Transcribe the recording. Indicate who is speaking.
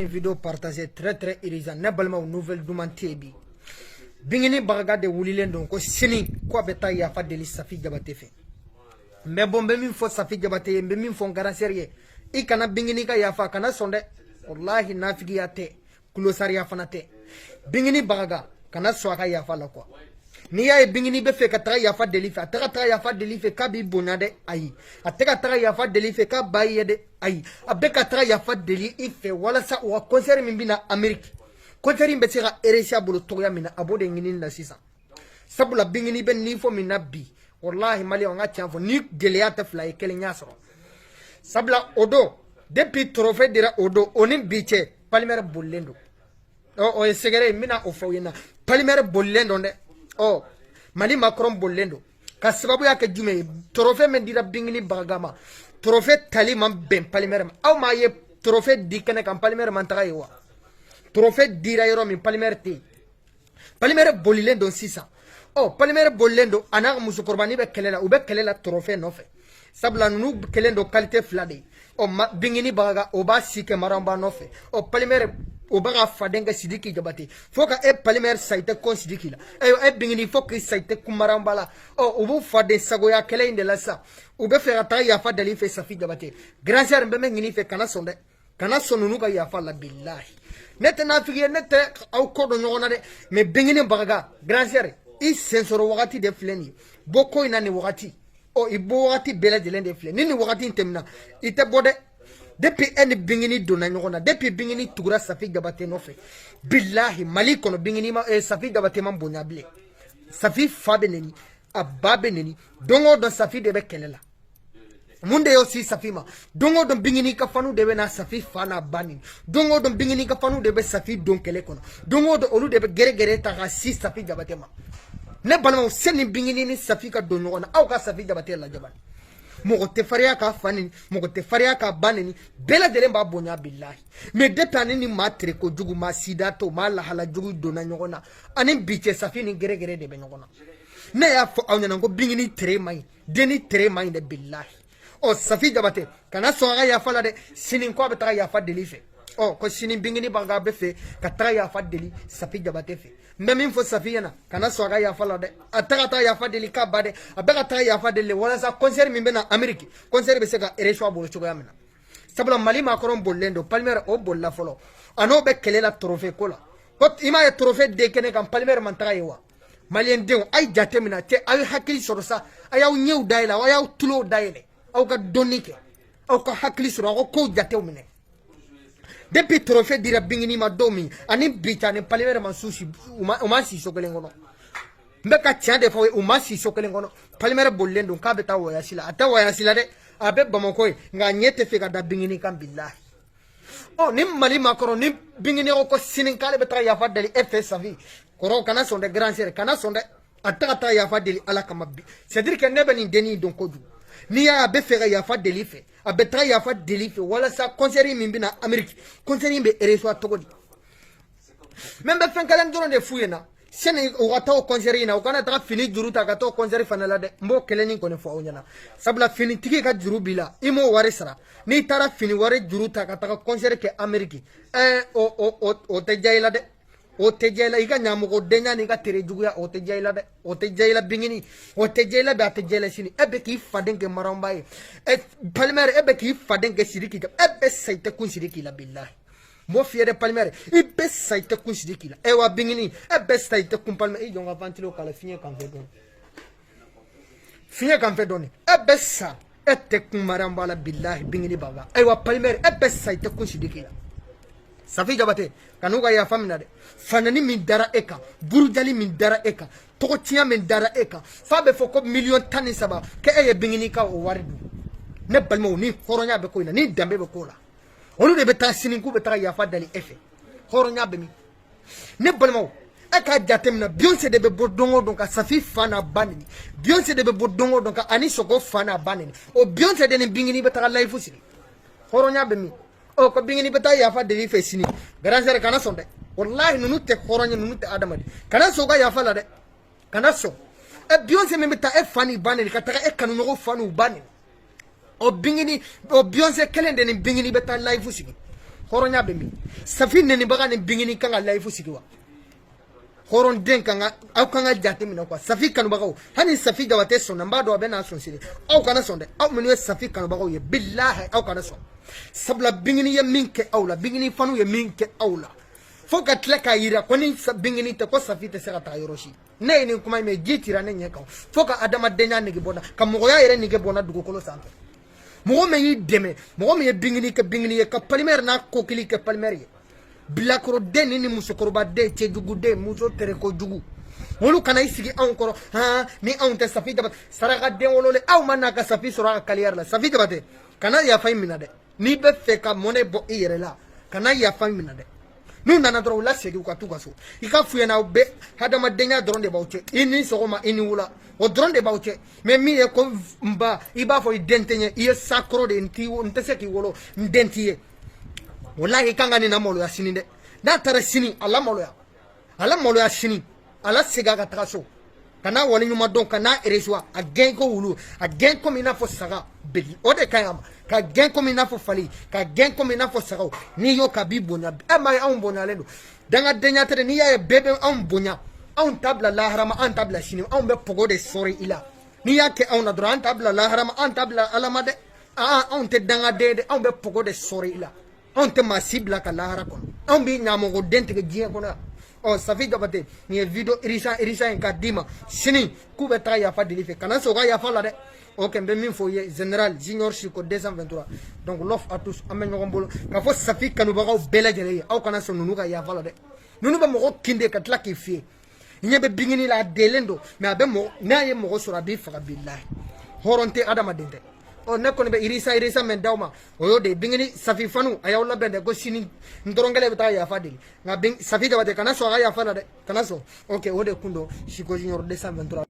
Speaker 1: une vidéo partagée très irisante. Ne balma nouvelle dumanté bi. Bingini bagaga de wulilen don ko sini ko beta ya fa deli Safi Diabaté fe. Mais bon be min fo Safi Diabaté be min fo ngara sérieux. I kana bingini ka ya fa kana sonde. Wallahi nafigi ya te. Kulosari ya fanate. Bingini bagaga kana swaka ya fa la quoi. Ni ya bingini be fe ka tra ya fa deli fe. Ataka tra ya fa deli fe ka bi bonade ayi. Ataka tra ya fa deli fe ka baye de ayi. Abeka tra ya fa deli ife wala sa wa concert min bina Amerique. Kontari mbetse ga eresia bolo toya mina abode ngini na sisa sabula bingini ben ni fo mina bi wallahi mali on nga tianfo ni geleata fly kele nyaso sabula odo depuis trophée dira odo onin biche palimere bollendo o segere mina o fawina palimere bollendo de o mali macron bollendo ka sababu yake jume trophée men dira bingini bagama trophée tali man ben palimere aw ma ye trophée dikene kam palimere man tagayewa trophée dira yoro min palimere bolilen don sisa oh palimere bolendo ana musu korbani be kelela ube kelela trophée nofe sabla nu kelendo qualité flade oh bingini baga oba sike maramba nofe oh palimere obaga fadenga Sidiki Diabaté foka e palimere saite kon Sidiki la e bingini foka saite kumaramba la oh obu fade sagoya kele inde la sa ube fera ta ya fa dali fe Safi Diabaté grand sœur mbeme ngini fe kana sonde kana sonunu ka ya fa la billahi nete na fiye nete au kodo nyona de me bingini bagaga grand sœur i sensoro wakati de fleni boko ina ni wakati o ibo wakati bela de lende fleni ni wakati intemna ite bode depuis en bingini dona nyona depuis bingini tugura Safi Diabaté no fe billahi mali kono bingini ma Safi Diabaté man bonyable Safi fabeneni ababeneni dongo don Safi de be kelela munde yo si Safi ma dongo don bingini ka fanu de be na Safi fana bani dongo don bingini ka fanu de be Safi don kele kono dongo do olu de be gere ta ga si Safi Diabaté ma ne balma seni bingini ni Safi ka don ngona aw ka Safi Diabaté la jaban mogo te faria ka fani mogo te faria ka baneni bela de ba bonya billahi me depani ni matre ko jugu ma sidato ma la hala jugu dona ngona ani biche Safi ni gere de be ngona ne ya fo awnya ngo bingini tere mai deni tere mai de billahi oh Safi Diabaté kana songa ya fala de sinin ko betara ya fa deli fe oh ko sinin bingini banga be fe ka tra ya fa deli Safi Diabaté fe même fo Safi yana kana songa ya fala de ataka ta ya fa deli ka bade abeka tra ya fa deli wala sa concert min bena Amerique concert be se ka erecho bolo chogo ya mina sabula mali macron bollendo palmer o bolla folo ano be kelela trophée kola ko ima ya trophée de kene kam palmer man tra yewa malien de ay jate mina te ay hakili soro sa ayaw nyew dayla ayaw tulo dayle au ka donike au ka hakli sura ko jatew mine depuis trophée dira bingini ma domi ani bitane palimere mansushi uma si sokelengono mbeka tiande fo uma si sokelengono palimere bollendo ka beta waya sila ata waya sila de abe bamako nga nyete fe ka da bingini kan billahi oh nim mali makoro nim bingini ko sinin kale beta ya fadali FS Safi koro kana sonde grand sœur kana sonde ata ya fadali ala kamabi c'est dire que nebe ni deni don kodu ni ya be fera ya fa delife abetra ya fa delife wala sa concert min bina Amerique concert be ereso togodi même be fen kala ndoro de fuyena sene o gata o concert ina o kana ta fini juruta ka to concert fanala de mbo keleni ko ne fo onyana sabla fini tiki ka juru bila imo ware sara ni tara fini ware juruta ka ta concert ke Amerique o te jayla de o te jayla iga nyamu ko denya ni ga tere juguya o te jayla de o te jayla bingini o te jayla ba te jayla sini ebe ki faden ke maramba palmer ebe ki faden ke Sidiki ebe saite kun Sidiki la billahi mo fiere palmer ebe saite kun Sidiki la e wa bingini ebe saite kun palmer i jonga vantilo kala finye kan fe doni ebe sa ete kun maramba la billahi bingini baba e wa palmer ebe saite kun Sidiki la Safi Diabaté kanuga ya famina de fanani min dara eka burujali min dara eka tokotiya min dara eka fabe foko million tani saba ke eye bingini ka o waridu ne balmo ni horonya be ko ina ni dambe be ko la olu de be ta sininku be ta ya fa dali efe horonya be mi ne balmo eka jatemna Beyoncé de be bodongo donc Safi fana banini Beyoncé de be bodongo donc ani soko fana banini o Beyoncé de ni bingini be ta life usini horonya be mi o ko bingini beta ya fa deli fe sini grand sœur kana sonde wallahi nunu te khoronya nunu te adamadi kana so ga ya fa la de kana so e Beyoncé me beta e fani banini ka ta e kanu no fanu banini o bingini o Beyoncé kelende ni bingini beta live sini horonya be min safi ne ni baga ne bingini kan Allah ifu sigiwa horon den kan au kan jate min ko safi kan baga hani safi da wate so namba do be na so sire au kana sonde au min safi kan baga ye billahi au kana so sabla bingini ye minke aula bingini fanu ye minke aula foka tleka ira koni bingini te ko safi te sera ta yoroshi ne ni kuma me jitira ne nyeka foka adama denya ne gibona kam mo ya ire ni gebona dugo kolo santo mo me yi deme mo me bingini ye ka palmer na ko kili ke palmer ye blakro den ni musukoro ba de che jugu de muso tere ko jugu wolu kana isigi encore ha ni on te safi da saraka de wolole aw manaka safi sura kaliyar la safi da bate kana ya fay minade ni be fe ka mone bo ire la kana ya fay minade nu nana dro la segi ka tu kaso ika fuye na be hadama denya dronde bawche ini sogoma ini wula o dronde bawche me mi e ko mba iba fo dentenye iye sakro de nti ntese ki wolo ndentiye wallahi kanga ni na molo ya sini de na tara sini ala molo ya sini ala sega ka traso kana woni nyuma don kana ereswa a gen ko wulu a gen ko mina fo saga be o de kayama ka gen ko mina fo fali ka gen ko mina fo saga ni yo ka bi bonya e mai an bonya lendo danga denya tere ni ya bebe an bonya an tabla la harama an tabla sini an be pogo de sori ila ni ya ke an adro an tabla la harama an tabla alama de an te danga de an be pogo de sori ila an te masibla ka la hara kon an bi nyamo go dente ke jien kona o safi dabate ni video irisa en kadima sini kubeta ya fa delife kana so ga ya fa la de ok mbe min fo ye général junior chiko 223 donc l'offre à tous amen ngombolo ka fo safi kanu ba ko bela jere aw kana so nunu ga ya fa la de nunu ba mo kinde ka tlaki fi nyebe bingini la delendo mais abe mo na ye mo sura bi fa billahi horonte adama dente o nekko be irisa men dawma o yode bingini safi fanu ayawla bende go sini ndorongale beta ya fadili nga bing safi da kana so ya fala de kana so okay ode kundo shiko junior 223